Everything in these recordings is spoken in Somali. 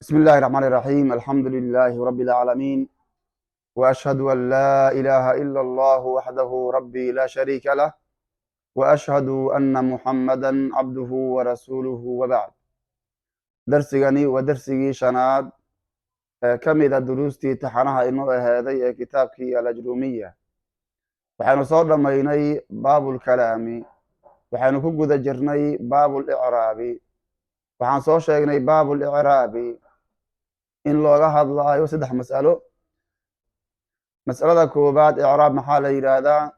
بسم الله الرحمن الرحيم الحمد لله رب العالمين وأشهد أن لا إله إلا الله وحده ربي لا شريك له وأشهد أن محمدا عبده ورسوله وبعد درسيغني ودرسيغي شناد كميدا دروستي تحنها إنه هذه كتابكي الأجرومية وحين صور ميني باب الكلام وحين كقود جرني باب الإعراب وحين صور شيغني باب الإعراب إن لوغا هادلايو سدح مسألة مسألة كوباد إعراب محل يرادا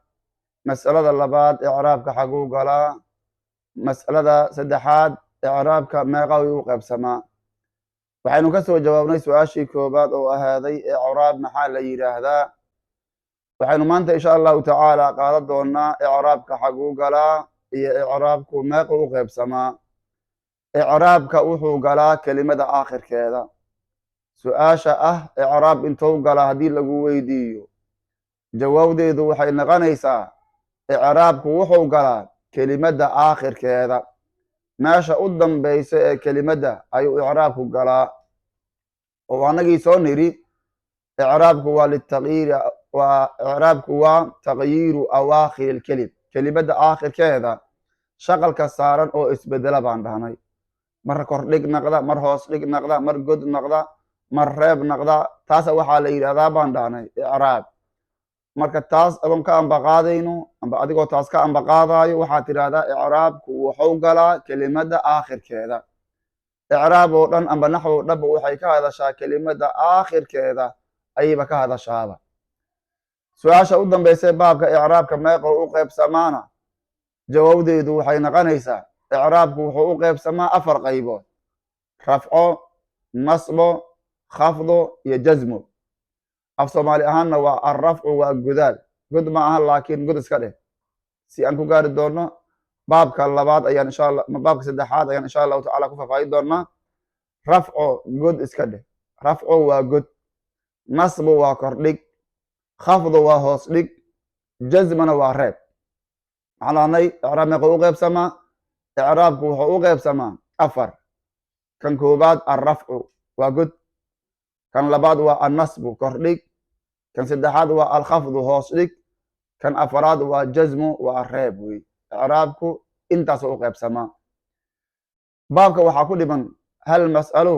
مسألة اللباد إعراب كحقوق لا مسألة سدحاد إعراب كماغا يوقف سما وحين كسو جوابني سؤاشي كوباد أو هذي إعراب محل يرادا وحين مانت إن شاء الله تعالى قال دونا إعراب كحقوق لا هي إعراب كماغا يوقف سما إعراب كأوحو قلا كلمة آخر كذا سؤاشا إعراب انتو قلا هدي لغو ويديو jawaabdeedu waxay noqonaysaa icraabku wuxuu galaa kelimada aakhirkeeda meesha u dambaysa ee kelimada ayuu icraabku galaa oo anagii soo niri icraabku waa taqyiiru awaakhir alkelim kelimada aakhirkeeda shaqalka saaran oo isbedela baan dhahnay mar kordhig naqda mar hoos dhig naqda mar god naqda mar reeb naqda taas waxaa la yidhahdaa baan dhahnay icraab marka taas adoon ka ambaqaadayno amba adigoo taas ka ambaqaadayo waxaad tidhahdaa icraabku wuxuu galaa kelimada aakhirkeeda icraab oo dhan amba naxwo dhaba waxay ka hadashaa kelimada aakhirkeeda ayayba ka hadashaaba su-aasha u dambaysay baabka icraabka meeqo u qaybsamaana jawaabdeedu waxay noqonaysaa icraabku wuxuu u qaybsamaa 4 qaybood rafco nasbo khafdo iyo jazmo af soomaali ahaanna waa arrafcu waa godaal god ma aha laakiin god iska dheh si aan ku gaari doonno baabka labaad ayaan insha allah baabka saddexaad ayaan insha allahu tacaala ku faahfaahin doonaa rafco god iska dheh rafco waa god nasbu waa kordhig khafdu waa hoos dhig jazmana waa reeb maxaan lahnay icraab meequu u qaybsamaa icraabku wuxuu u qaybsamaa 4 kan koobaad arrafcu waa god kan labaad waa annasbu kordhig kan saddexaad waa alkhafdu hoos dhig kan afaraad waa jazmu waa reeb wey icraabku intaasoo u qaybsamaa baabka waxaa ku dhiman hal mas'alo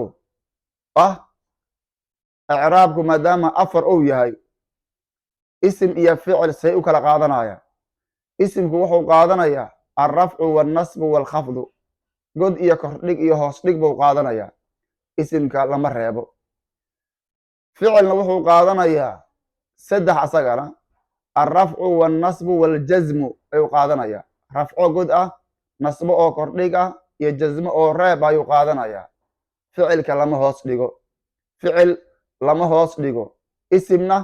icraabku maadaama 4 uu yahay isim iyo ficil say u kala qaadanaya isimku wuxuu qaadanayaa alrafcu waalnasbu waalkhafdu god iyo kordhig iyo hoos dhig buu qaadanayaa isimka lama reebo ficilna wuxuu qaadanayaa 3 asagana alrafcu waalnasbu waaljazmu ayuu qaadanayaa rafco god ah nasbo oo kordhig ah iyo jazmo oo reeb ayuu qaadanayaa ficilka lama hoos dhigo ficil lama hoos dhigo isimna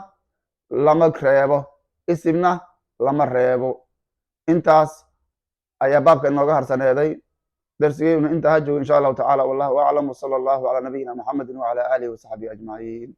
lama reebo isimna lama reebo intaas ayaa baabka inooga harsaneeday darsigeenu inta ha joogo insha allahu tacaala wallahu aclam wasala allahu calaa nabiyina muxamedin wacala aalihi wasaxbihi ajmaciin